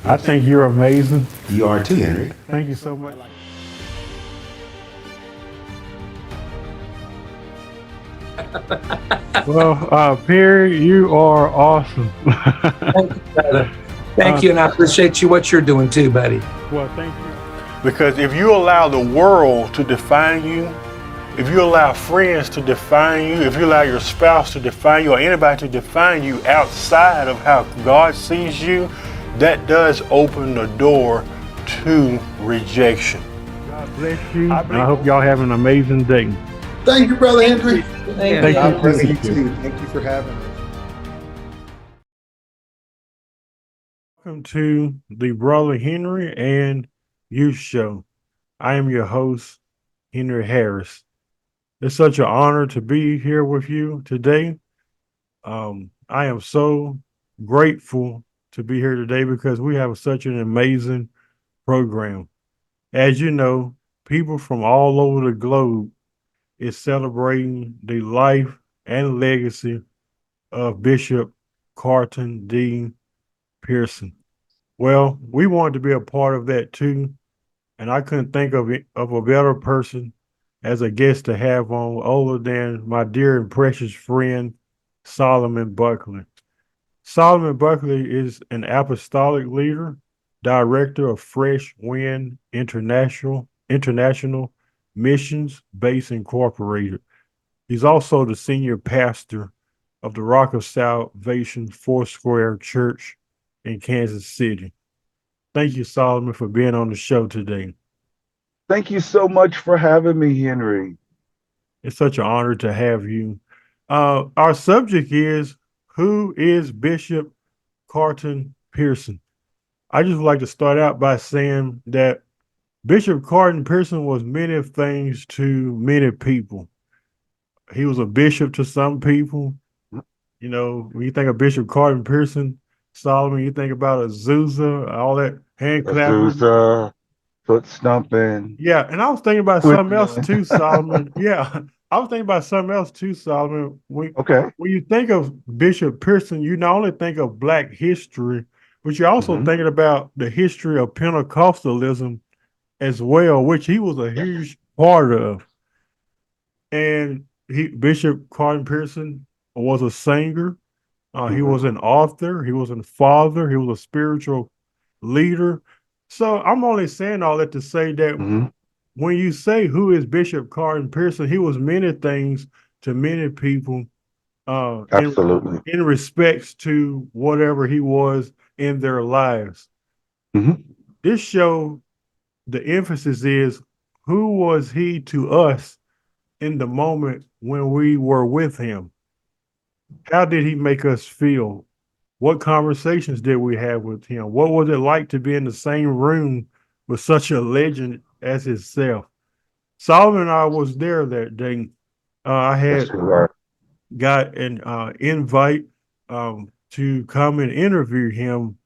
I think you're amazing. You are too, Henry. Thank you so much. Well, Perry, you are awesome. Thank you, brother. Thank you, and I appreciate you what you're doing too, buddy. Well, thank you. Because if you allow the world to define you, if you allow friends to define you, if you allow your spouse to define you, or anybody to define you outside of how God sees you, that does open the door to rejection. God bless you. I hope y'all have an amazing day. Thank you, Brother Henry. Thank God you. bless you too. Thank you for having us. Welcome to the Brother Henry and You Show. I am your host, Henry Harris. It's such an honor to be here with you today. I am so grateful to be here today because we have such an amazing program. As you know, people from all over the globe is celebrating the life and legacy of Bishop Carlton D. Pearson. Well, we wanted to be a part of that too, and I couldn't think of a better person as a guest to have on other than my dear and precious friend Solomon Buckley. Solomon Buckley is an apostolic leader, director of Fresh Wind International Missions Base Incorporated. He's also the senior pastor of the Rock of Salvation Foursquare Church in Kansas City. Thank you, Solomon, for being on the show today. Thank you so much for having me, Henry. It's such an honor to have you. Our subject is, who is Bishop Carlton Pearson? I just would like to start out by saying that Bishop Carlton Pearson was many things to many people. He was a bishop to some people. You know, when you think of Bishop Carlton Pearson, Solomon, you think about Azusa, all that hand clapping. Azusa, foot stumping, Yeah, and I was thinking about foot something else kneeling. too, Solomon. Yeah, I was thinking about something else too, Solomon. Okay. When you think of Bishop Pearson, you not only think of Black history, but you're also hmm thinking about the history of Pentecostalism as well, which he was a Yes. huge part of. And Bishop Carlton Pearson was a singer. He hmm was an author. He was a father. He was a spiritual leader. So I'm only saying all that to say that hmm when you say who is Bishop Carlton Pearson, he was many things to many people uh, in Absolutely. in respects to whatever he was in their lives. hmm This show, the emphasis is who was he to us in the moment when we were with him? How did he make us feel? What conversations did we have with him? What was it like to be in the same room with such a legend as himself? Solomon and I was there that day. I Yes, had you are. got an invite to come and interview him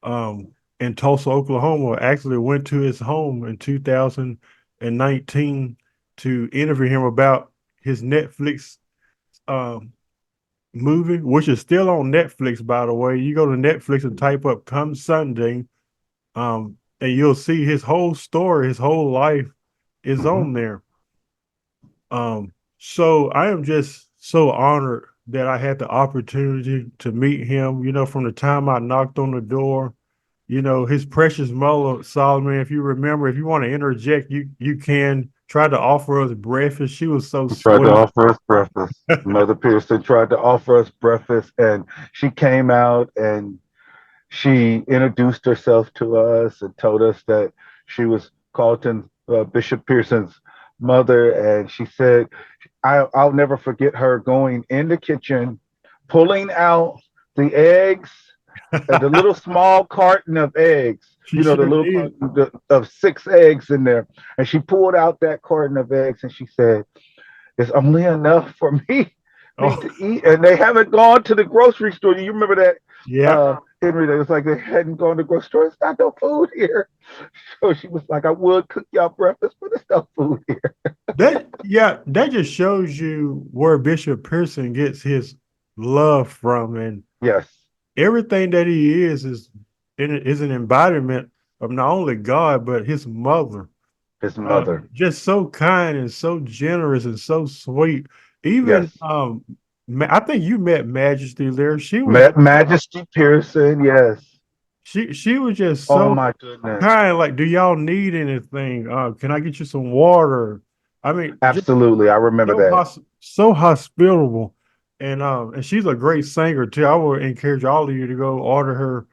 um, in Tulsa, Oklahoma. Actually, went to his home in 2019 to interview him about his Netflix um, movie, which is still on Netflix, by the way. You go to Netflix and type up "Come Sunday," and you'll see his whole story, his whole life is hmm on there. So I am just so honored that I had the opportunity to meet him. You know, from the time I knocked on the door, you know, his precious mother, Solomon, if you remember, if you want to interject, you can try to offer us breakfast. She was so He tried to sweet. offer us breakfast. Mother Pearson tried to offer us breakfast, and she came out and she introduced herself to us and told us that she was Carlton Bishop Pearson's mother, and she said I'll never forget her going in the kitchen, pulling out the eggs, the little small carton of eggs, She the sure little did. carton of 6 eggs in there. And she pulled out that carton of eggs and she said, "It's only enough for me Oh, to eat." And they haven't gone to the grocery store. You remember that, yeah. Henry? It was like they hadn't gone to the grocery store. It's not no food here. So she was like, "I would cook y'all breakfast, but there's no food here." That just shows you where Bishop Pearson gets his love from, and Yes. everything that he is is an embodiment of not only God but His mother. His mother. Just so kind and so generous and so sweet. Even Yes. I think you met Majesty there. She was Majesty Pearson. Yes. she was just Oh so my goodness. kind. Like, do y'all need anything? Can I get you some water? I mean, just Absolutely. I remember that. so hospitable. And she's a great singer too. I would encourage all of you to go order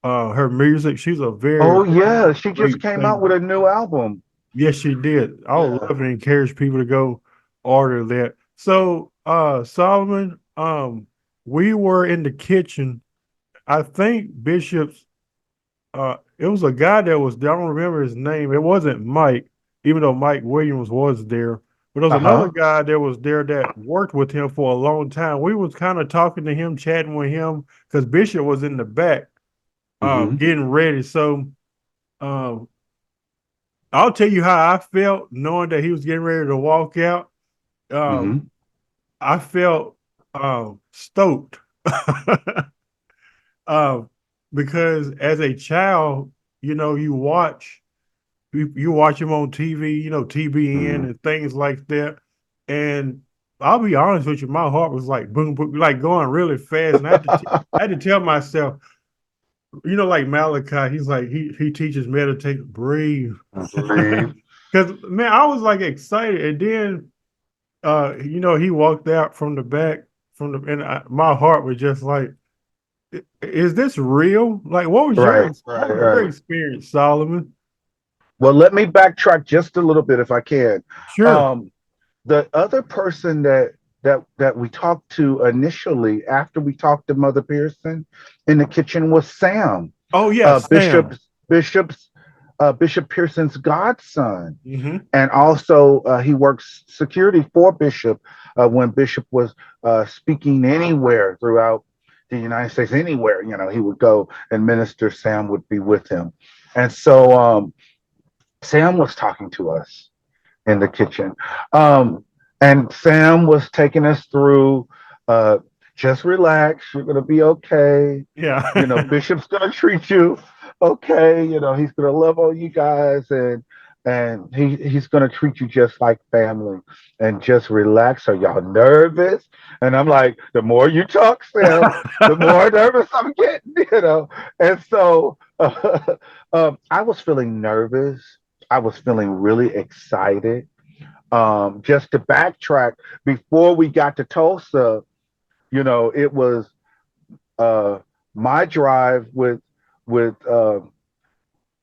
her music. She's a very Oh yeah. She just great came singer. out with a new album. Yes, she did. I would Yeah. love to encourage people to go order that. So, Solomon, we were in the kitchen. I think Bishop's it was a guy that was there. I don't remember his name. It wasn't Mike, even though Mike Williams was there. But there was another Uh-huh. guy that was there that worked with him for a long time. We was kind of talking to him, chatting with him, because Bishop was in the back, Mm-hmm. getting ready. So, um, I'll tell you how I felt knowing that he was getting ready to walk out. Um, Mm-hmm. I felt stoked. um, because as a child, you watch him on TV, TBN Mm-hmm. and things like that. And I'll be honest with you, my heart was like boom, boom, like going really fast. And I had to tell myself, like Malachi, he's like he teaches meditate, breathe. Believe. Because man, I was like excited, and then he walked out from the back my heart was just like, is this real? Like, Right, what right, was your right. experience, Solomon? Well, let me backtrack just a little bit if I can. Sure. Um, the other person that we talked to initially after we talked to Mother Pearson in the kitchen was Sam, Oh yeah, Sam. Bishop's Bishop Pearson's godson, Hmm. and also he works security for Bishop when Bishop was speaking anywhere throughout the United States, anywhere he would go and minister. Sam would be with him, and so Sam was talking to us in the kitchen. Um, and Sam was taking us through uh, just relax, you're going to be okay. Yeah. Bishop's going to treat you okay. He's going to love on you guys and he's going to treat you just like family and just relax. Are y'all nervous? And I'm like, the more you talk, Sam, the more nervous I'm getting. And so I was feeling nervous. I was feeling really excited. Just to backtrack, before we got to Tulsa, it was uh, my drive with uh,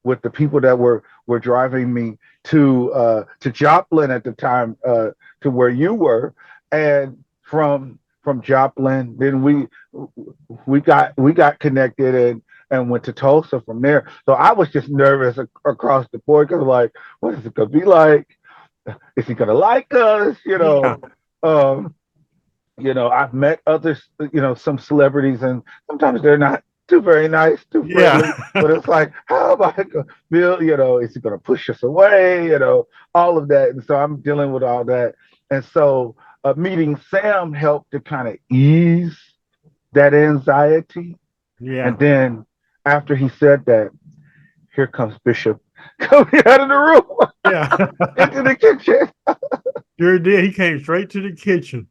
with the people that were driving me to Joplin at the time, to where you were, and from Joplin, then we got connected and went to Tulsa from there. So I was just nervous across the board because like, what is it gonna be like? Is he gonna like us? Yeah. Um, I've met others, some celebrities, and sometimes they're not too very nice, too Yeah. friendly. But it's like, how am I gonna feel? Is he gonna push us away? All of that. And so I'm dealing with all that. And so meeting Sam helped to kind of ease that anxiety. Yeah. And then after he said that, here comes Bishop coming out of the room Yeah. into the kitchen. Sure did. He came straight to the kitchen.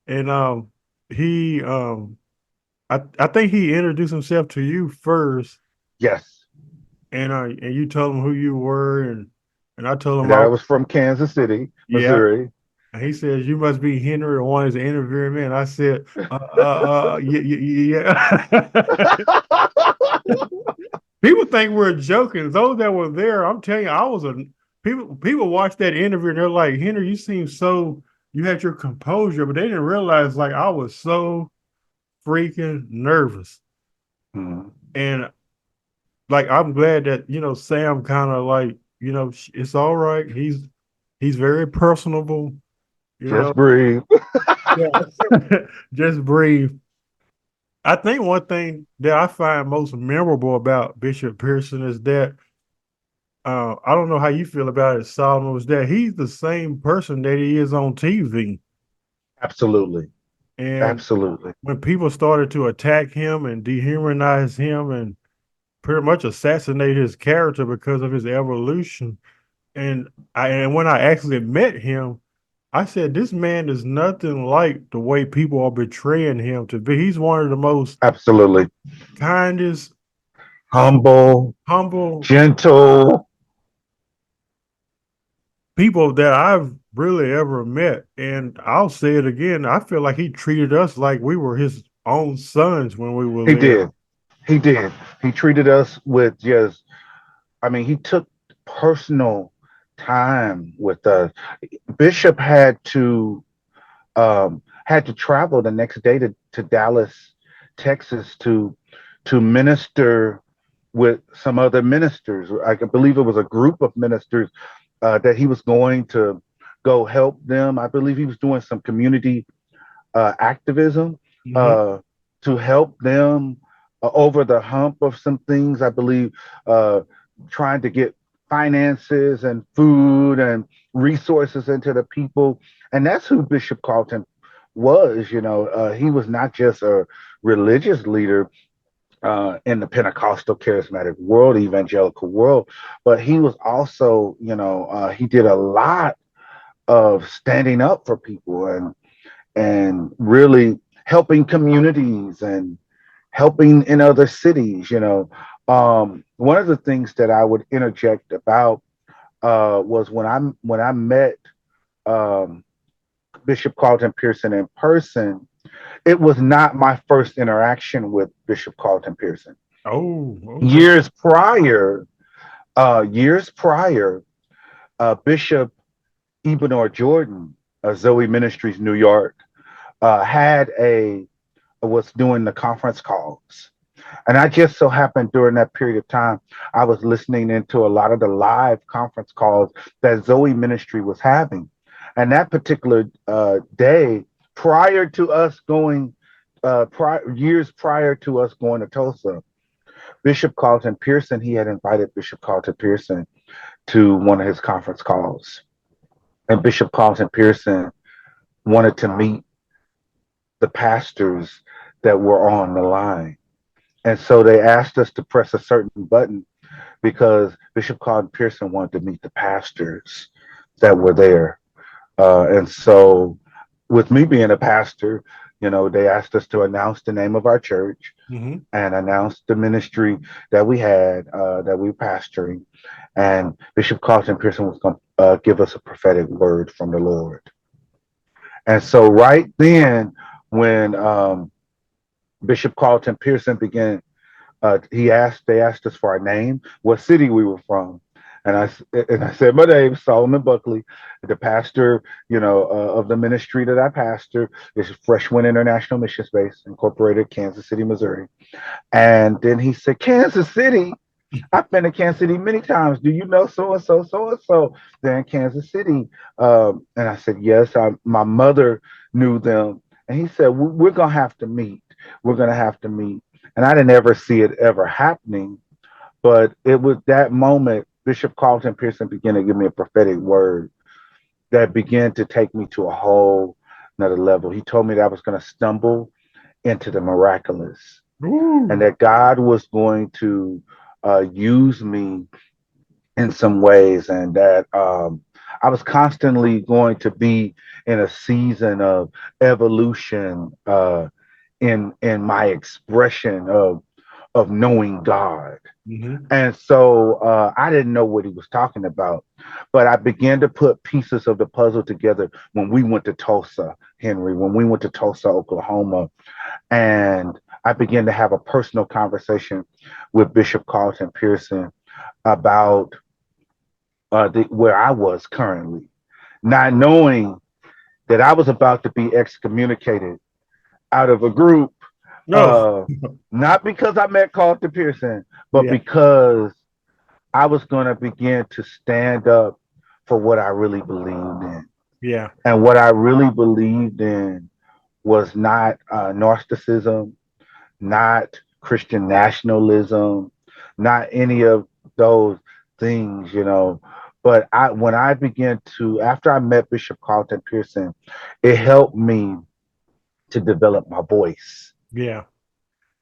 And he I think he introduced himself to you first, Yes, and you told him who you were, and I told him that I was from Kansas City, yeah. Missouri. And he says, "You must be Henry, the one that's interviewing me." And I said, yeah, yeah, yeah. People think we're joking. Those that were there, I'm telling you, I was a people watched that interview and they're like, Henry, you seem so you had your composure, but they didn't realize like I was so freaking nervous. Mhm. And like I'm glad that, Sam kind of like, it's all right. He's very personable, you Just know. breathe. Yeah. Just breathe. I think one thing that I find most memorable about Bishop Pearson is that I don't know how you feel about it, Solomon, was that he's the same person that he is on TV. Absolutely. And Absolutely. when people started to attack him and dehumanize him and pretty much assassinate his character because of his evolution, and when I actually met him, I said, this man is nothing like the way people are betraying him to be. He's one of the most Absolutely. kindest, Humble, humble gentle. people that I've really ever met. And I'll say it again. I feel like he treated us like we were his own sons when we were He little. did. He did. He treated us with just, I mean, he took personal time with us. Bishop had to travel the next day to Dallas, Texas to minister with some other ministers. I believe it was a group of ministers that he was going to go help them. I believe he was doing some community activism Hmm. uh, to help them over the hump of some things. I believe uh, trying to get finances and food and resources into the people. And that's who Bishop Carlton was. He was not just a religious leader in the Pentecostal charismatic world, evangelical world, but he was also, he did a lot of standing up for people and really helping communities and helping in other cities. One of the things that I would interject about was when I met um, Bishop Carlton Pearson in person. It was not my first interaction with Bishop Carlton Pearson. Oh, okay. Years prior, years prior, Bishop Ebenor Jordan, Zoe Ministries New York, had a was doing the conference calls. And I just so happened during that period of time, I was listening into a lot of the live conference calls that Zoe Ministry was having. And that particular day, prior to us going, years prior to us going to Tulsa, Bishop Carlton Pearson, he had invited Bishop Carlton Pearson to one of his conference calls. And Bishop Carlton Pearson wanted to meet the pastors that were on the line. And so they asked us to press a certain button because Bishop Carlton Pearson wanted to meet the pastors that were there. And so, with me being a pastor, they asked us to announce the name of our church Hmm. and announce the ministry that we had, that we were pastoring. And Bishop Carlton Pearson was going to give us a prophetic word from the Lord. And so, right then, when Bishop Carlton Pearson began, they asked us for our name, what city we were from. And I said, my name is Solomon Buckley, the pastor, of the ministry that I pastor is Fresh Wind International Mission Space, Incorporated, Kansas City, Missouri. And then he said, Kansas City? I've been to Kansas City many times. Do you know so and so, so and so? They're in Kansas City. And I said, yes. My mother knew them. And he said, we're going to have to meet. We're going to have to meet. And I didn't ever see it ever happening. But it was that moment, Bishop Carlton Pearson began to give me a prophetic word that began to take me to a whole another level. He told me that I was going to stumble into the miraculous and Ooh. that God was going to use me in some ways, and that I was constantly going to be in a season of evolution in my expression of knowing God. Hmm. And so I didn't know what he was talking about, but I began to put pieces of the puzzle together when we went to Tulsa, Henry, when we went to Tulsa, Oklahoma, and I began to have a personal conversation with Bishop Carlton Pearson about where I was currently, not knowing that I was about to be excommunicated out of a group, No. uh, not because I met Carlton Pearson, but Yeah. because I was going to begin to stand up for what I really believed in. Yeah. And what I really believed in was not Gnosticism, not Christian nationalism, not any of those things. But when I began to, after I met Bishop Carlton Pearson, it helped me to develop my voice. Yeah.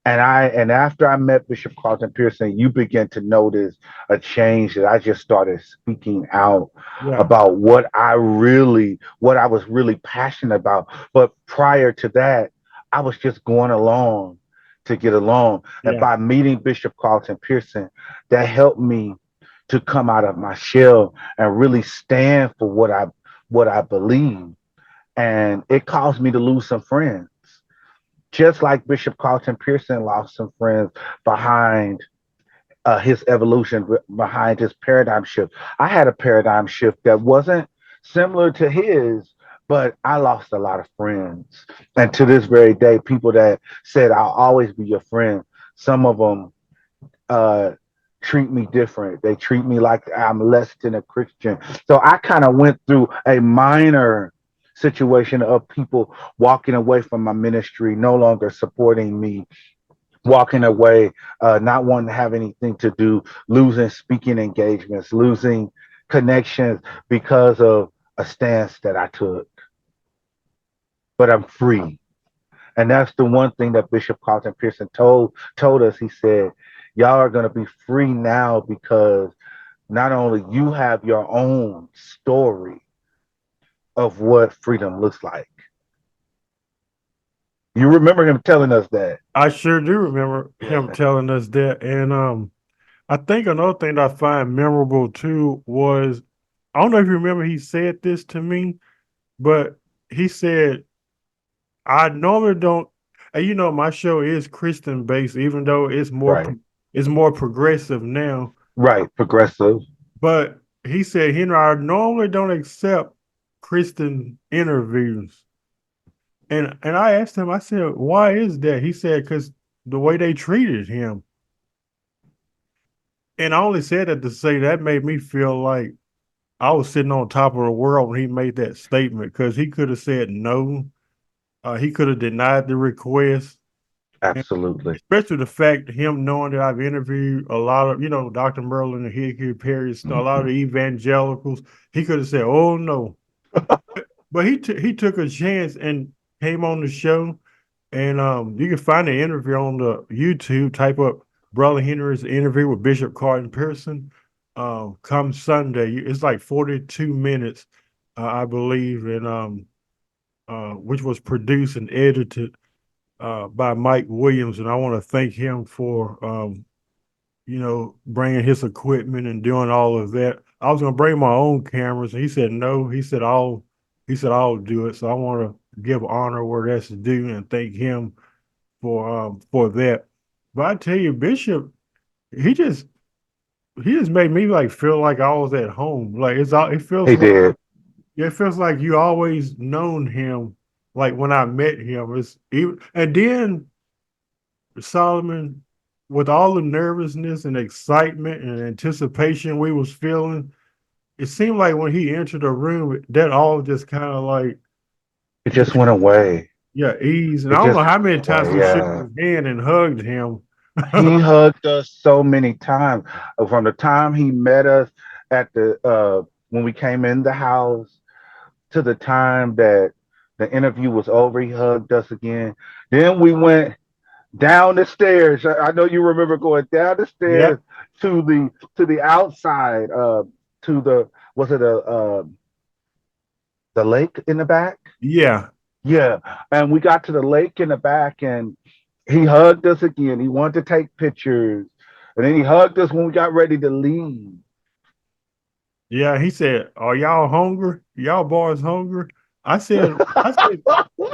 And after I met Bishop Carlton Pearson, you begin to notice a change that I just started speaking out Yeah. about what I was really passionate about. But prior to that, I was just going along to get along. And Yeah. by meeting Bishop Carlton Pearson, that helped me to come out of my shell and really stand for what I believe. And it caused me to lose some friends, just like Bishop Carlton Pearson lost some friends behind his evolution, behind his paradigm shift. I had a paradigm shift that wasn't similar to his, but I lost a lot of friends. And to this very day, people that said, I'll always be your friend, some of them uh, treat me different. They treat me like I'm less than a Christian. So I kind of went through a minor situation of people walking away from my ministry, no longer supporting me, walking away, not wanting to have anything to do, losing speaking engagements, losing connections because of a stance that I took. But I'm free. And that's the one thing that Bishop Carlton Pearson told us. He said, y'all are going to be free now because not only you have your own story of what freedom looks like. You remember him telling us that. I sure do remember him Yeah. telling us that. And I think another thing that I find memorable too was, I don't know if you remember, he said this to me, but he said, I normally don't, and my show is Christian based, even though Right. it's more progressive now. Right. Progressive. But he said, Henry, I normally don't accept Christian interviews. And I asked him, I said, why is that? He said, because the way they treated him. And I only said that to say that made me feel like I was sitting on top of the world when he made that statement, because he could have said no. He could have denied the request. And Absolutely. especially the fact him knowing that I've interviewed a lot of, Dr. Merlin and Hickory Perry, a lot of the evangelicals. He could have said, oh no. But he took a chance and came on the show. And you can find the interview on the YouTube. Type up Brother Henry's interview with Bishop Carlton Pearson. Come Sunday, it's like 42 minutes, I believe, and which was produced and edited by Mike Williams. And I want to thank him for bringing his equipment and doing all of that. I was gonna bring my own cameras, and he said no. He said I'll do it. So I want to give honor where that's due and thank him for that. But I tell you, Bishop, he just he just made me like feel like I was at home. Like it feels He like did. it feels like you always known him. Like when I met him, it's even, and then Solomon, with all the nervousness and excitement and anticipation we was feeling, it seemed like when he entered the room, that all just kind of like, It just went away. yeah, ease. And It I don't know just how many went times away. we shook Yeah. his hand and hugged him. He hugged us so many times. From the time he met us at the when we came in the house to the time that the interview was over, he hugged us again. Then we went down the stairs. I know you remember going down the Yeah, stairs to the outside, to the was it the lake in the back? yeah, Yeah, and we got to the lake in the back, and he hugged us again. He wanted to take pictures, and then he hugged us when we got ready to leave. yeah. He said, "Are y'all hungry? Y'all boys hungry?" I said, I said,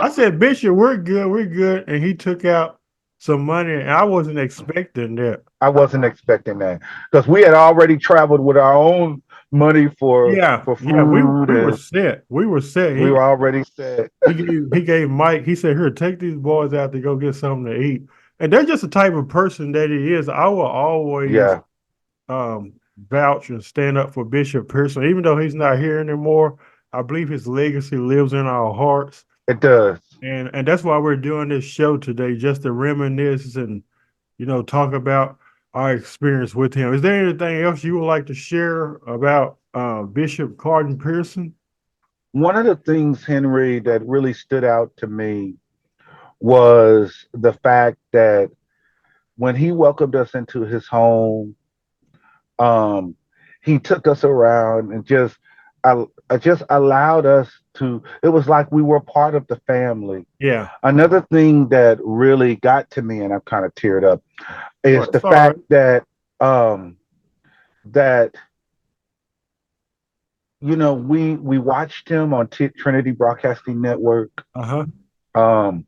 I said, Bishop, we're good. And he took out some money, and I wasn't expecting that. I wasn't expecting that because we had already traveled with our own money for Yeah, for yeah, food, we were and set. We were set. we were already set. He gave Mike. He said, "Here, take these boys out to go get something to eat." And they're just the type of person that he is. I will always Yeah, vouch and stand up for Bishop Pearson, even though he's not here anymore. I believe his legacy lives in our hearts, it does. and that's why we're doing this show today, just to reminisce and talk about our experience with him. Is there anything else you would like to share about Bishop Carlton Pearson? One of the things, Henry, that really stood out to me was the fact that when he welcomed us into his home, um, he took us around and just allowed us to. It was like we were part of the family. Yeah. Another thing that really got to me, and I'm kind of teared up, is Well, the it's all right. fact that um, that we watched him on Trinity Broadcasting Network. Uh-huh. Um,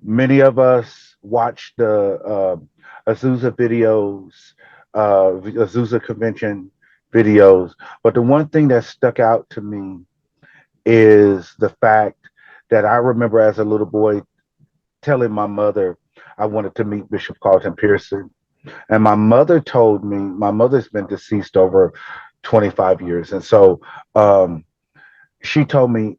Many of us watched the Azusa videos, Azusa convention videos, but the one thing that stuck out to me is the fact that I remember as a little boy telling my mother I wanted to meet Bishop Carlton Pearson. And my mother told me, my mother's been deceased over 25 years. And so um, she told me,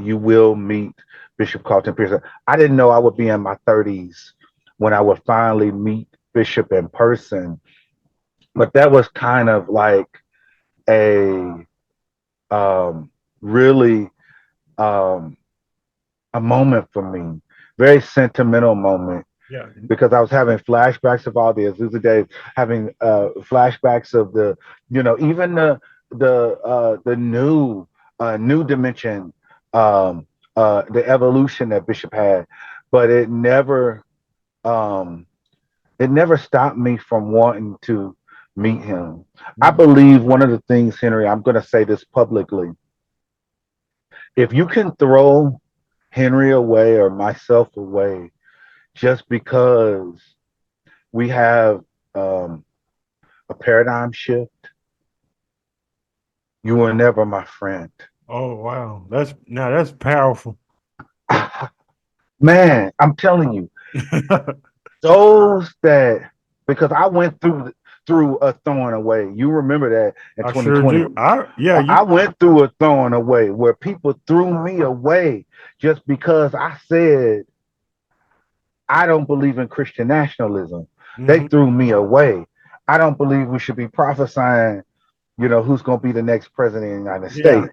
you will meet Bishop Carlton Pearson. I didn't know I would be in my 30s when I would finally meet Bishop in person. But that was kind of like a really um, a moment for me, very sentimental moment Yeah. because I was having flashbacks of all the Azusa days, having flashbacks of even the new dimension, um, the evolution that Bishop had, but um, it never stopped me from wanting to meet him. I Mm. believe one of the things, Henry, I'm going to say this publicly. If you can throw Henry away or myself away just because we have um, a paradigm shift, you were never my friend. Oh, wow. That's powerful. Man, I'm telling you, those that because I went through a throwing away. You remember that in I sure 2020. do. Yeah, I you went through a throwing away where people threw me away just because I said I don't believe in Christian nationalism. They mhm. threw me away. I don't believe we should be prophesying, who's going to be the next president of the United Yeah.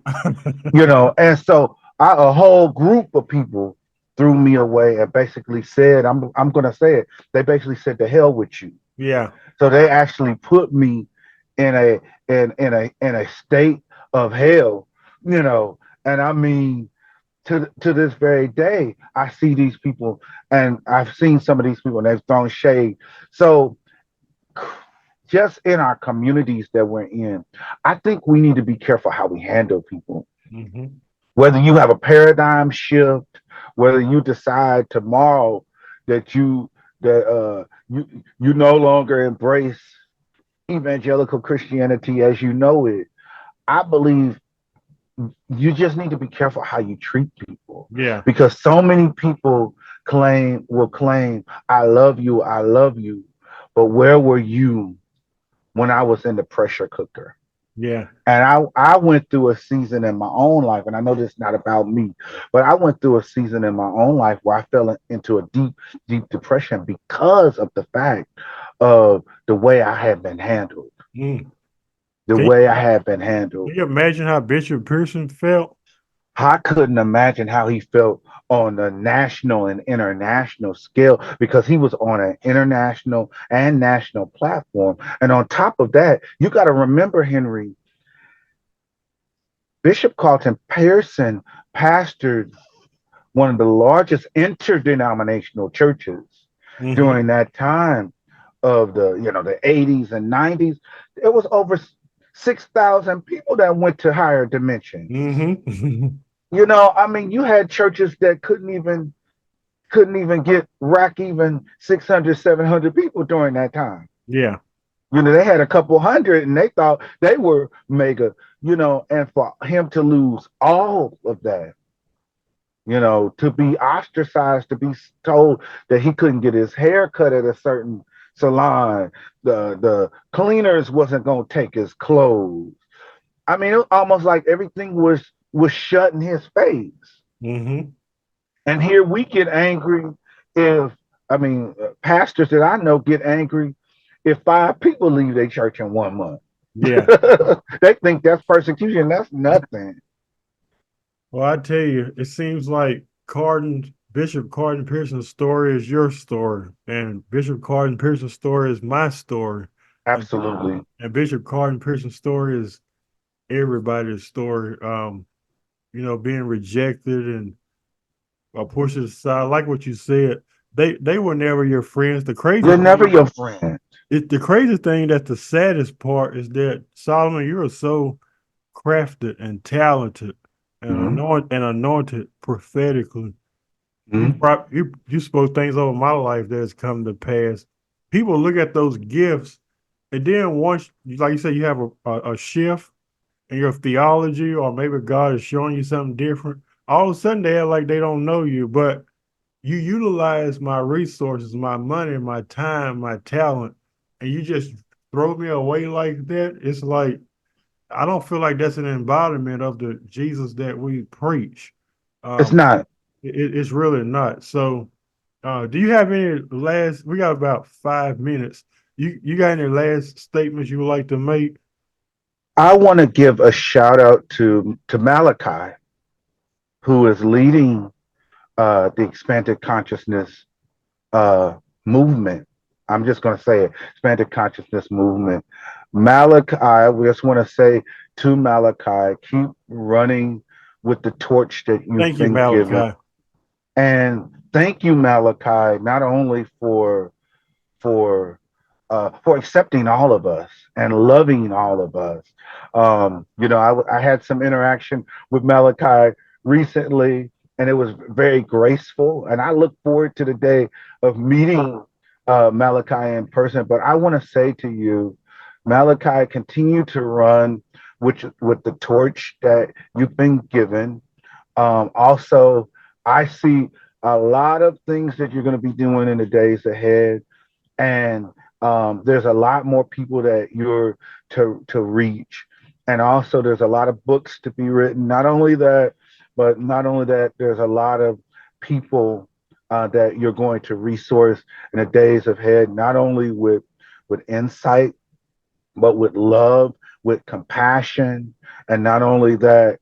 States. And so a whole group of people threw me away and basically said, I'm going to say it. They basically said, "To hell with you." Yeah. So they actually put me in a state of hell, and I mean, to this very day, I see these people, and I've seen some of these people, and they've thrown shade. So just in our communities that we're in, I think we need to be careful how we handle people. Mhm. Whether you have a paradigm shift, whether you decide tomorrow that you no longer embrace evangelical Christianity as you know it, I believe you just need to be careful how you treat people Yeah. because so many people will claim, I love you, but where were you when I was in the pressure cooker? Yeah. And I went through a season in my own life, and I know this is not about me, but I went through a season in my own life where I fell into a deep, deep depression because of the fact of the way I had been handled. Mm. The Can way I had been handled. can you imagine how Bishop Pearson felt? I couldn't imagine how he felt on the national and international scale because he was on an international and national platform. And on top of that, you got to remember, Henry, Bishop Carlton Pearson pastored one of the largest interdenominational churches Mhm. during that time of the 80s and 90s. It was over 6,000 people that went to higher dimensions. Mhm. I mean, you had churches that couldn't even get rack even 600, 700 people during that time. Yeah. They had a couple hundred and they thought they were mega, and for him to lose all of that, to be ostracized, to be told that he couldn't get his hair cut at a certain salon, the cleaners wasn't going to take his clothes. I mean, it was almost like everything was shut in his face. Mhm. And here we get angry if, I mean, pastors that I know get angry if 5 people leave their church in 1 month. Yeah. They think that's persecution. That's nothing. Well, I tell you, it seems like Carton Bishop Carlton Pearson's story is your story, and Bishop Carlton Pearson's story is my story, and, Absolutely. and Bishop Carlton Pearson's story is everybody's story. Being rejected and pushed aside, like what you said. They were never your friends. You're never your friend. The crazy thing, that the saddest part is that Solomon, you are so crafted and talented and anointed prophetically. Mhm. You spoke things over my life that has come to pass. People look at those gifts, and then once, like you said, you have a shift in your theology, or maybe God is showing you something different. All of a sudden, they act like they don't know you, but you utilize my resources, my money, my time, my talent, and you just throw me away like that. It's like, I don't feel like that's an embodiment of the Jesus that we preach. It's Um, not. it's really not. So, do you have any last? We got about 5 minutes. You got any last statements you would like to make? I want to give a shout out to Malachi, who is leading the expanded consciousness movement. I'm just going to say it, expanded consciousness movement. Malachi, we just want to say to Malachi, keep running with the torch that you've Thank you, been given. Malachi. And thank you, Malachi, not only for for accepting all of us and loving all of us. I had some interaction with Malachi recently, and it was very graceful. And I look forward to the day of meeting Malachi in person. But I want to say to you, Malachi, continue to run with the torch that you've been given. Also, I see a lot of things that you're going to be doing in the days ahead, and there's a lot more people that you're to reach, and also there's a lot of books to be written. Not only that, there's a lot of people that you're going to resource in the days ahead, not only with insight, but with love, with compassion, and not only that,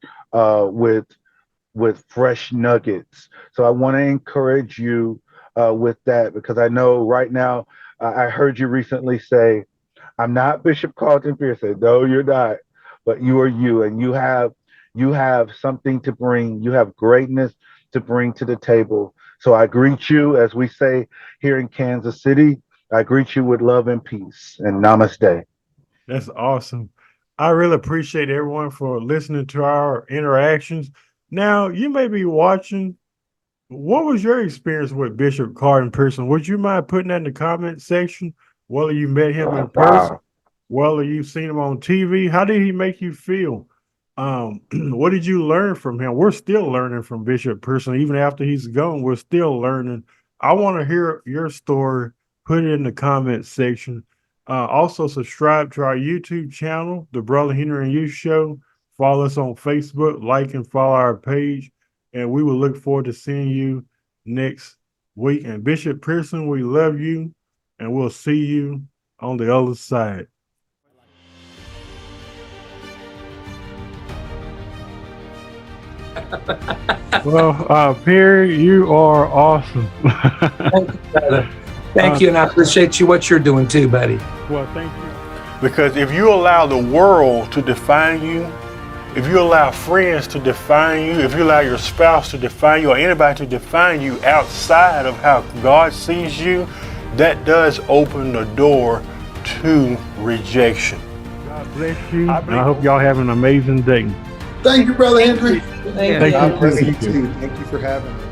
with fresh nuggets. So I want to encourage you with that, because I know right now, I heard you recently say, I'm not Bishop Carlton Pearson. No, you're not, but you are you, and you have something to bring. You have greatness to bring to the table. So I greet you, as we say here in Kansas City, I greet you with love and peace, and namaste. That's awesome. I really appreciate everyone for listening to our interactions. Now, you may be watching. What was your experience with Bishop Carlton Pearson? Would you mind putting that in the comment section? Whether you met him in person, Wow. whether you've seen him on TV, how did he make you feel? What did you learn from him? We're still learning from Bishop Pearson, even after he's gone. We're still learning. I want to hear your story. Put it in the comment section. Also, subscribe to our YouTube channel, The Brother Henry and You Show. Follow us on Facebook, like and follow our page, and we will look forward to seeing you next week. And Bishop Pearson, we love you, and we'll see you on the other side. Well, Perry, you are awesome. Thank you, brother. Thank you, and I appreciate you what you're doing too, buddy. Well, thank you. Because if you allow the world to define you, if you allow friends to define you, if you allow your spouse to define you, or anybody to define you outside of how God sees you, that does open the door to rejection. God bless you. I hope y'all have an amazing day. Thank you, Brother Henry. Thank God you. bless you too. Thank you for having me.